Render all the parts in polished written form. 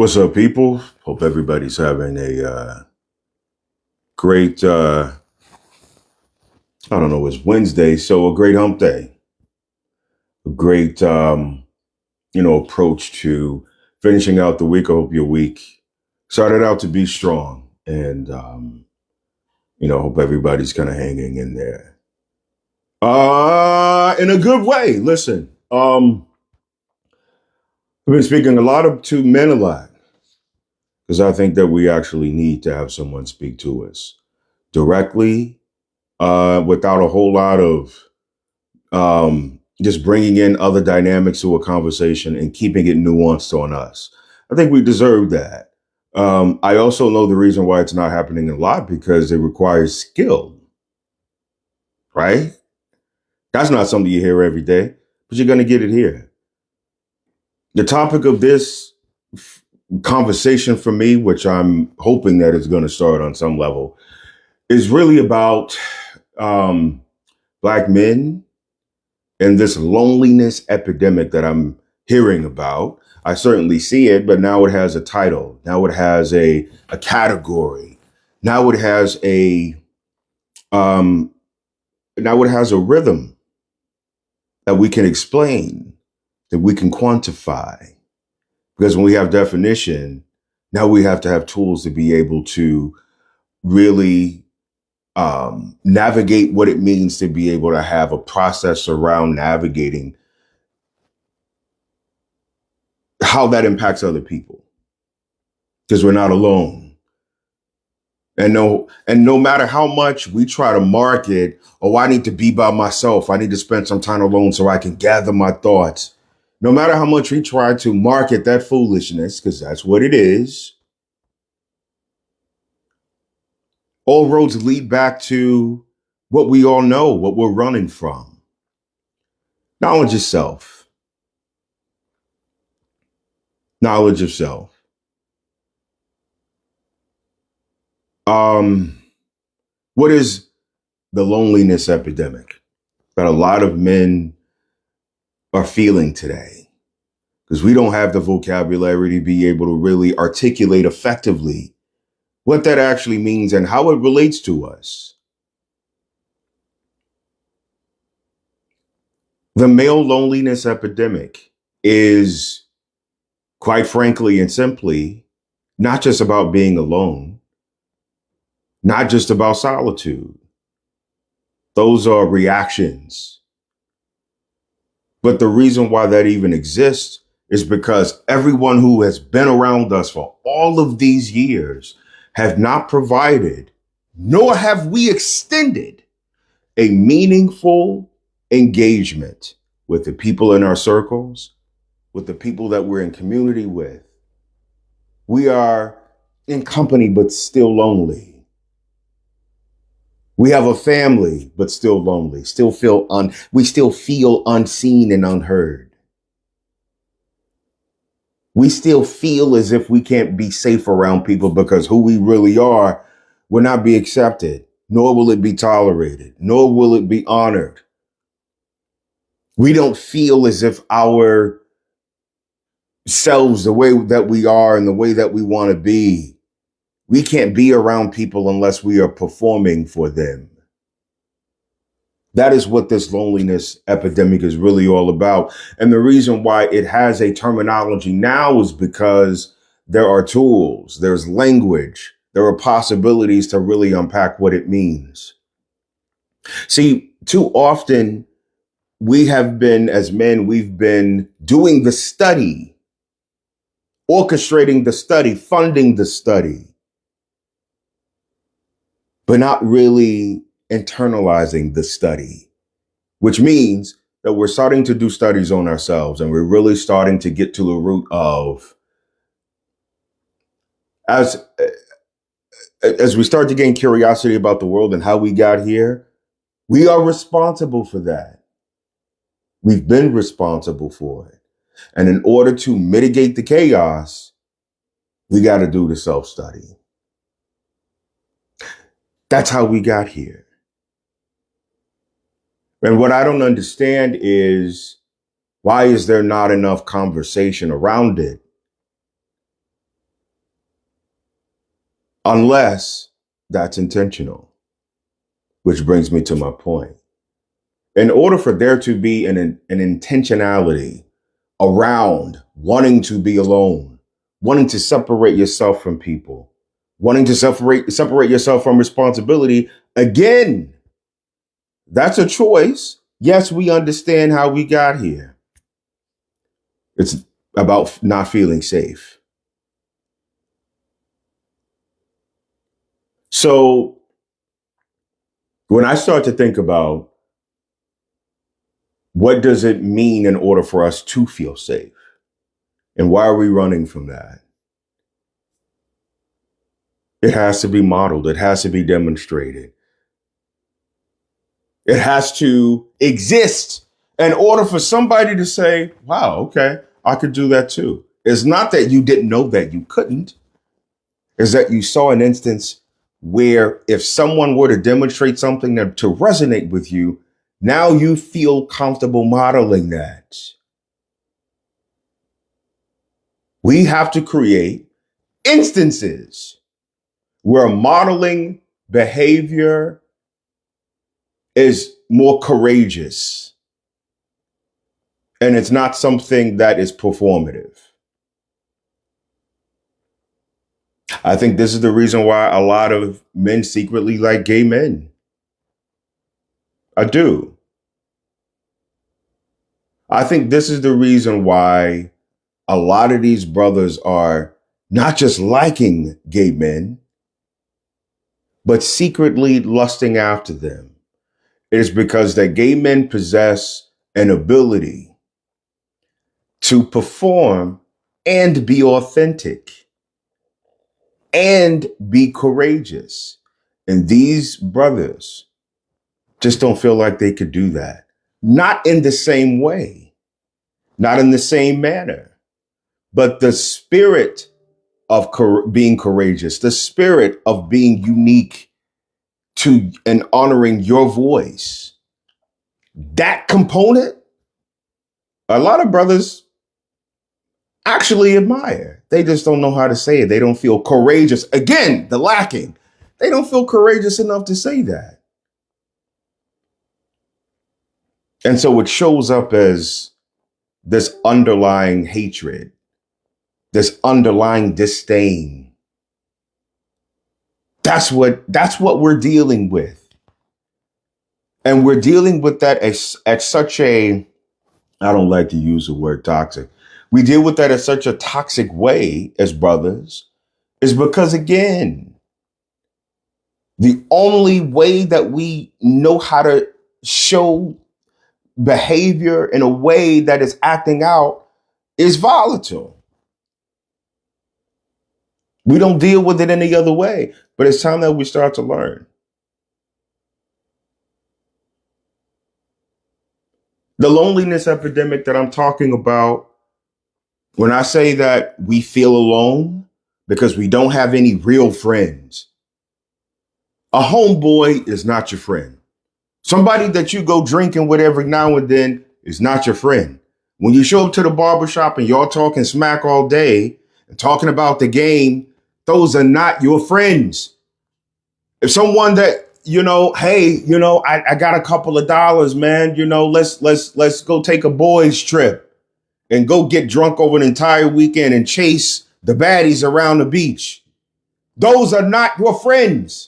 What's up, people? Hope everybody's having a great, I don't know, it's Wednesday, so a great hump day, a great, approach to finishing out the week. I hope your week started out to be strong and, hope everybody's kind of hanging in there. In a good way. Listen, I've been speaking a lot to men a lot because I think that we actually need to have someone speak to us directly without a whole lot of just bringing in other dynamics to a conversation and keeping it nuanced on us. I think we deserve that. I also know the reason why it's not happening a lot because it requires skill, right? That's not something you hear every day, but you're going to get it here. The topic of this conversation for me, which I'm hoping that it's going to start on some level, is really about Black men and this loneliness epidemic that I'm hearing about. I certainly see it, but now it has a title. Now it has a category. Now it has a rhythm that we can explain, that we can quantify. Because when we have definition, now we have to have tools to be able to really navigate what it means to be able to have a process around navigating how that impacts other people, because we're not alone. And no matter how much we try to market, oh, I need to be by myself, I need to spend some time alone so I can gather my thoughts. No matter how much we try to market that foolishness, because that's what it is, all roads lead back to what we all know, what we're running from. Knowledge of self. Knowledge of self. What is the loneliness epidemic that a lot of men are feeling today? Because we don't have the vocabulary to be able to really articulate effectively what that actually means and how it relates to us. The male loneliness epidemic is, quite frankly and simply, not just about being alone, not just about solitude. Those are reactions. But the reason why that even exists is because everyone who has been around us for all of these years have not provided, nor have we extended, a meaningful engagement with the people in our circles, with the people that we're in community with. We are in company, but still lonely. We have a family, but still lonely. We still feel unseen and unheard. We still feel as if we can't be safe around people because who we really are will not be accepted, nor will it be tolerated, nor will it be honored. We don't feel as if our selves, the way that we are and the way that we want to be, we can't be around people unless we are performing for them. That is what this loneliness epidemic is really all about. And the reason why it has a terminology now is because there are tools, there's language, there are possibilities to really unpack what it means. See, too often we have been, as men, we've been doing the study, orchestrating the study, funding the study, but not really internalizing the study, which means that we're starting to do studies on ourselves and we're really starting to get to the root of, as we start to gain curiosity about the world and how we got here, we are responsible for that. We've been responsible for it. And in order to mitigate the chaos, we got to do the self-study. That's how we got here. And what I don't understand is, why is there not enough conversation around it? unless that's intentional, which brings me to my point. In order for there to be an intentionality around wanting to be alone, wanting to separate yourself from people, wanting to separate yourself from responsibility, again, that's a choice. Yes, we understand how we got here. It's about not feeling safe. So when I start to think about what does it mean in order for us to feel safe, and why are we running from that? It has to be modeled. It has to be demonstrated. It has to exist in order for somebody to say, wow, okay, I could do that too. It's not that you didn't know that you couldn't. It's that you saw an instance where if someone were to demonstrate something to resonate with you, now you feel comfortable modeling that. We have to create instances where modeling behavior is more courageous and it's not something that is performative. I think this is the reason why a lot of men secretly like gay men. I do. I think this is the reason why a lot of these brothers are not just liking gay men, but secretly lusting after them. It is because that gay men possess an ability to perform and be authentic and be courageous. And these brothers just don't feel like they could do that. Not in the same way, not in the same manner, but the spirit of being courageous, the spirit of being unique to and honoring your voice. That component, a lot of brothers actually admire. They just don't know how to say it. They don't feel courageous. Again, the lacking. They don't feel courageous enough to say that. And so it shows up as this underlying hatred, this underlying disdain. That's what we're dealing with. And we're dealing with that at such a, I don't like to use the word toxic. We deal with that at such a toxic way as brothers is because, again, the only way that we know how to show behavior in a way that is acting out is volatile. We don't deal with it any other way, but it's time that we start to learn. The loneliness epidemic that I'm talking about, when I say that we feel alone because we don't have any real friends, a homeboy is not your friend. Somebody that you go drinking with every now and then is not your friend. When you show up to the barbershop and y'all talking smack all day and talking about the game, those are not your friends. If someone that, hey, I got a couple of dollars, man, let's go take a boys trip and go get drunk over an entire weekend and chase the baddies around the beach. Those are not your friends.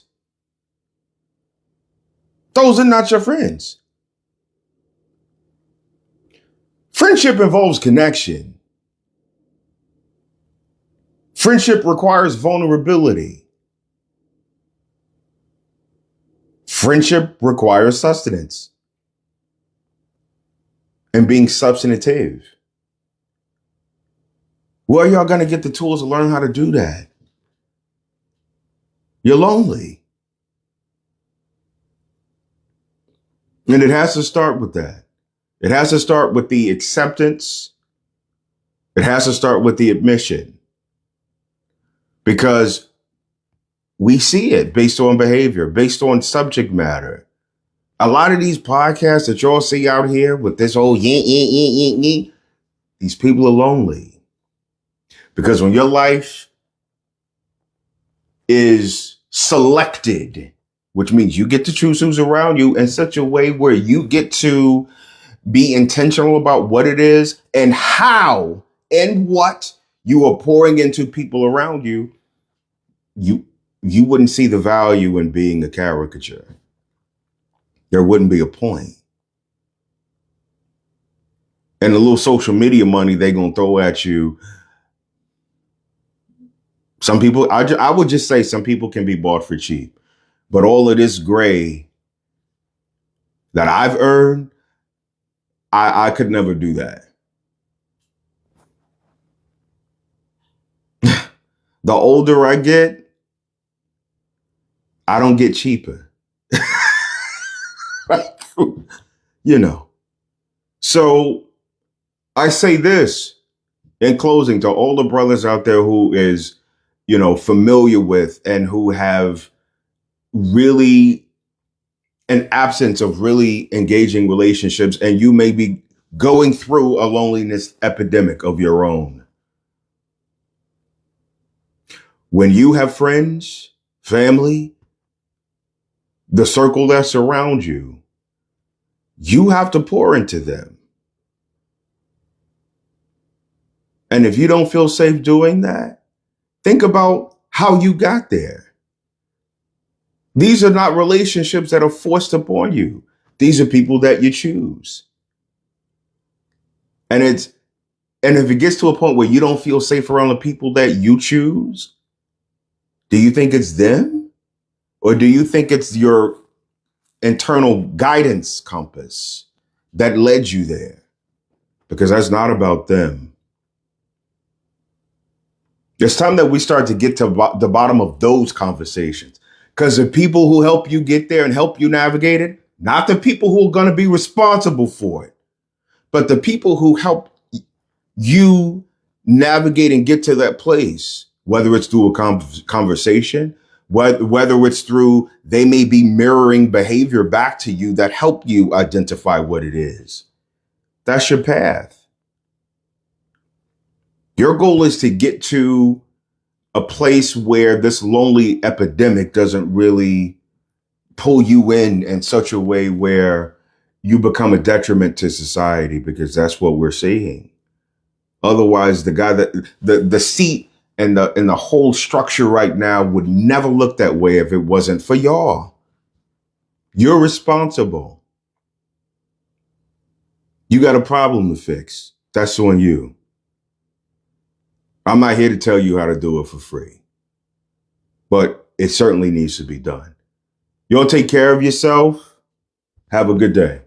Those are not your friends. Friendship involves connection. Friendship requires vulnerability. Friendship requires sustenance and being substantive. Where are y'all going to get the tools to learn how to do that? You're lonely. And it has to start with that. It has to start with the acceptance. It has to start with the admission. Because we see it based on behavior, based on subject matter. A lot of these podcasts that y'all see out here with this whole these people are lonely. Because when your life is selected, which means you get to choose who's around you in such a way where you get to be intentional about what it is and how and what you are pouring into people around you, you you wouldn't see the value in being a caricature. There wouldn't be a point. And the little social media money they're going to throw at you, some people, I would just say some people can be bought for cheap. But all of this gray that I've earned, I could never do that. The older I get, I don't get cheaper. You know. So I say this in closing to all the brothers out there who is, familiar with and who have really an absence of really engaging relationships, and you may be going through a loneliness epidemic of your own. When you have friends, family, the circle that surrounds you, you have to pour into them. And if you don't feel safe doing that, think about how you got there. These are not relationships that are forced upon you. These are people that you choose. And if it gets to a point where you don't feel safe around the people that you choose, do you think it's them? Or do you think it's your internal guidance compass that led you there? Because that's not about them. It's time that we start to get to the bottom of those conversations. Because the people who help you get there and help you navigate it, not the people who are going to be responsible for it, but the people who help you navigate and get to that place, whether it's through a conversation, whether it's through they may be mirroring behavior back to you that help you identify what it is. That's your path. Your goal is to get to a place where this lonely epidemic doesn't really pull you in such a way where you become a detriment to society, because that's what we're seeing. Otherwise, the guy that the seat and the whole structure right now would never look that way if it wasn't for y'all. You're responsible. You got a problem to fix. That's on you. I'm not here to tell you how to do it for free, but it certainly needs to be done. Y'all take care of yourself. Have a good day.